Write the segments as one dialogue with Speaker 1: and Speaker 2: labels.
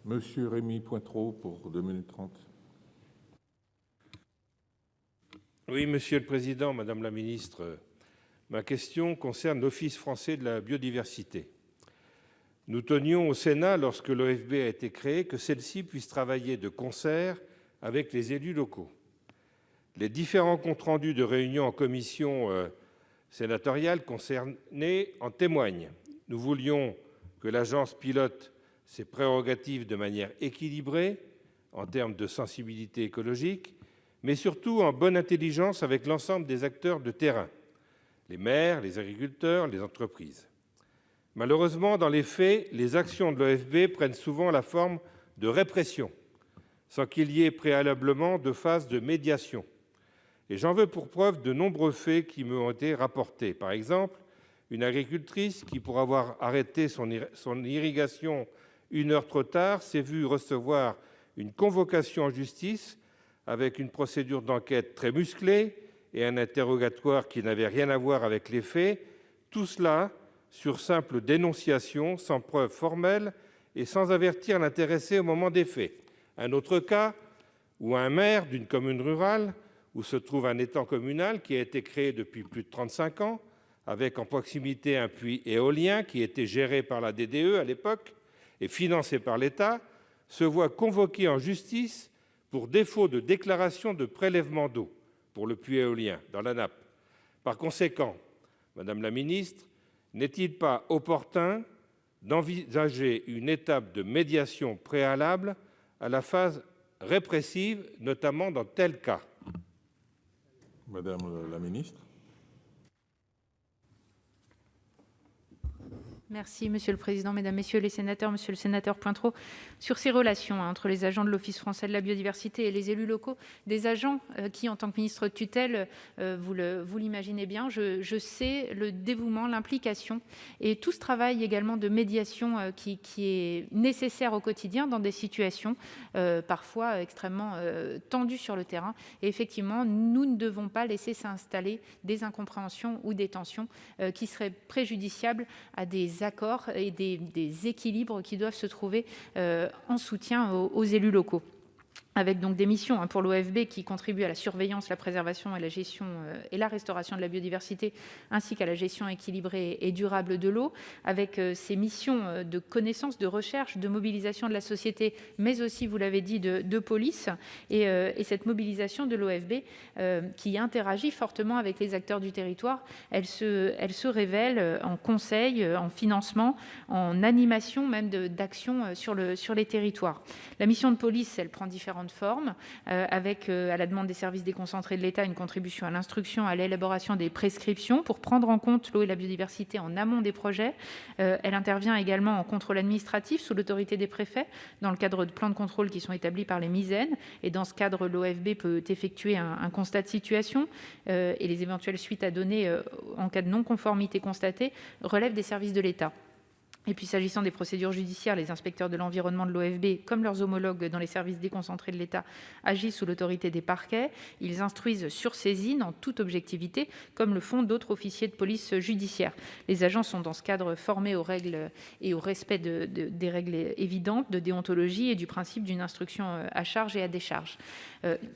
Speaker 1: Monsieur Rémy Pointreau pour 2 minutes 30.
Speaker 2: Oui, Monsieur le Président, Madame la Ministre, ma question concerne l'Office français de la biodiversité. Nous tenions au Sénat, lorsque l'OFB a été créé, que celle-ci puisse travailler de concert avec les élus locaux. Les différents comptes rendus de réunions en commission sénatoriale concernées en témoignent. Nous voulions que l'agence pilote ses prérogatives de manière équilibrée en termes de sensibilité écologique, mais surtout en bonne intelligence avec l'ensemble des acteurs de terrain, les maires, les agriculteurs, les entreprises. Malheureusement, dans les faits, les actions de l'OFB prennent souvent la forme de répression, sans qu'il y ait préalablement de phase de médiation. Et j'en veux pour preuve de nombreux faits qui m'ont été rapportés. Par exemple, une agricultrice qui, pour avoir arrêté son irrigation 1 heure trop tard, s'est vue recevoir une convocation en justice avec une procédure d'enquête très musclée et un interrogatoire qui n'avait rien à voir avec les faits, tout cela sur simple dénonciation, sans preuve formelle et sans avertir l'intéressé au moment des faits. Un autre cas où un maire d'une commune rurale où se trouve un étang communal qui a été créé depuis plus de 35 ans, avec en proximité un puits éolien qui était géré par la DDE à l'époque et financé par l'État, se voit convoqué en justice pour défaut de déclaration de prélèvement d'eau pour le puits éolien dans la nappe. Par conséquent, Madame la Ministre, n'est-il pas opportun d'envisager une étape de médiation préalable à la phase répressive, notamment dans tel cas?
Speaker 1: Madame la Ministre.
Speaker 3: Merci, Monsieur le Président, Mesdames, Messieurs les sénateurs, Monsieur le sénateur Pointreau. Sur ces relations entre les agents de l'Office français de la biodiversité et les élus locaux, des agents qui, en tant que ministre de tutelle, vous l'imaginez bien, je sais le dévouement, l'implication et tout ce travail également de médiation qui est nécessaire au quotidien dans des situations parfois extrêmement tendues sur le terrain. Et effectivement, nous ne devons pas laisser s'installer des incompréhensions ou des tensions qui seraient préjudiciables à des accords et des équilibres qui doivent se trouver en soutien aux élus locaux. Avec donc des missions pour l'OFB qui contribuent à la surveillance, la préservation et la gestion et la restauration de la biodiversité, ainsi qu'à la gestion équilibrée et durable de l'eau, avec ces missions de connaissance, de recherche, de mobilisation de la société, mais aussi, vous l'avez dit, de police, et cette mobilisation de l'OFB qui interagit fortement avec les acteurs du territoire, elle se révèle en conseil, en financement, en animation même d'actions sur les territoires. La mission de police, elle prend différentes formes, avec, à la demande des services déconcentrés de l'État, une contribution à l'instruction, à l'élaboration des prescriptions pour prendre en compte l'eau et la biodiversité en amont des projets. Elle intervient également en contrôle administratif sous l'autorité des préfets, dans le cadre de plans de contrôle qui sont établis par les MISEN. Et dans ce cadre, l'OFB peut effectuer un constat de situation et les éventuelles suites à donner en cas de non-conformité constatée relèvent des services de l'État. Et puis, s'agissant des procédures judiciaires, les inspecteurs de l'environnement de l'OFB, comme leurs homologues dans les services déconcentrés de l'État, agissent sous l'autorité des parquets. Ils instruisent sur saisine en toute objectivité, comme le font d'autres officiers de police judiciaire. Les agents sont dans ce cadre formés aux règles et au respect des règles évidentes de déontologie et du principe d'une instruction à charge et à décharge.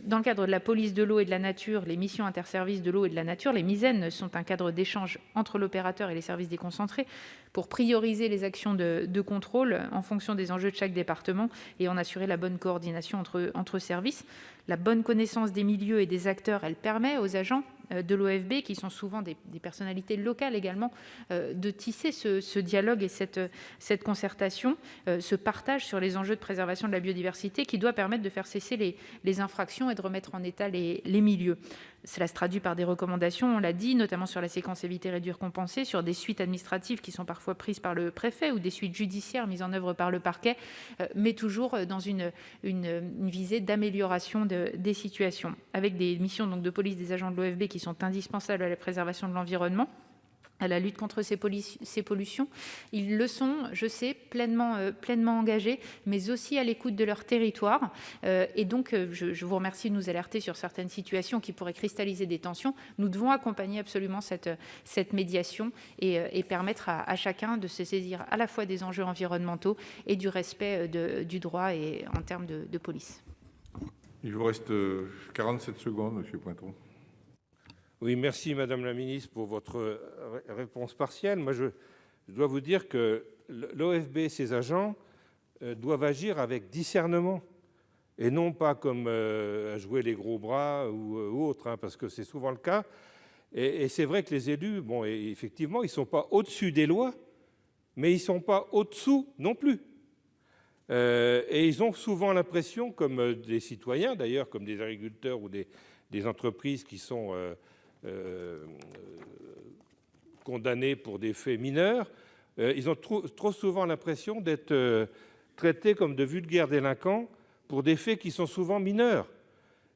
Speaker 3: Dans le cadre de la police de l'eau et de la nature, les missions interservices de l'eau et de la nature, les MISEN, sont un cadre d'échange entre l'opérateur et les services déconcentrés pour prioriser les actions de contrôle en fonction des enjeux de chaque département et en assurer la bonne coordination entre services. La bonne connaissance des milieux et des acteurs, elle permet aux agents de l'OFB, qui sont souvent des personnalités locales également, de tisser ce dialogue et cette concertation, ce partage sur les enjeux de préservation de la biodiversité qui doit permettre de faire cesser les infractions et de remettre en état les milieux. Cela se traduit par des recommandations, on l'a dit, notamment sur la séquence éviter, réduire, compenser, sur des suites administratives qui sont parfois prises par le préfet ou des suites judiciaires mises en œuvre par le parquet, mais toujours dans une visée d'amélioration des situations, avec des missions donc de police des agents de l'OFB qui sont indispensables à la préservation de l'environnement. à la lutte contre ces pollutions. Ils le sont, je sais, pleinement engagés, mais aussi à l'écoute de leur territoire. Et donc, je vous remercie de nous alerter sur certaines situations qui pourraient cristalliser des tensions. Nous devons accompagner absolument cette médiation et permettre à chacun de se saisir à la fois des enjeux environnementaux et du respect du droit et en termes de police.
Speaker 1: Il vous reste 47 secondes, Monsieur Pointereau.
Speaker 2: Oui, merci Madame la Ministre pour votre réponse partielle. Moi, je dois vous dire que l'OFB et ses agents doivent agir avec discernement et non pas comme à jouer les gros bras ou autre, hein, parce que c'est souvent le cas. Et c'est vrai que les élus, bon, effectivement, ils ne sont pas au-dessus des lois, mais ils ne sont pas au-dessous non plus. Et ils ont souvent l'impression, comme des citoyens d'ailleurs, comme des agriculteurs ou des entreprises qui sont condamnés pour des faits mineurs, ils ont trop souvent l'impression d'être traités comme de vulgaires délinquants pour des faits qui sont souvent mineurs.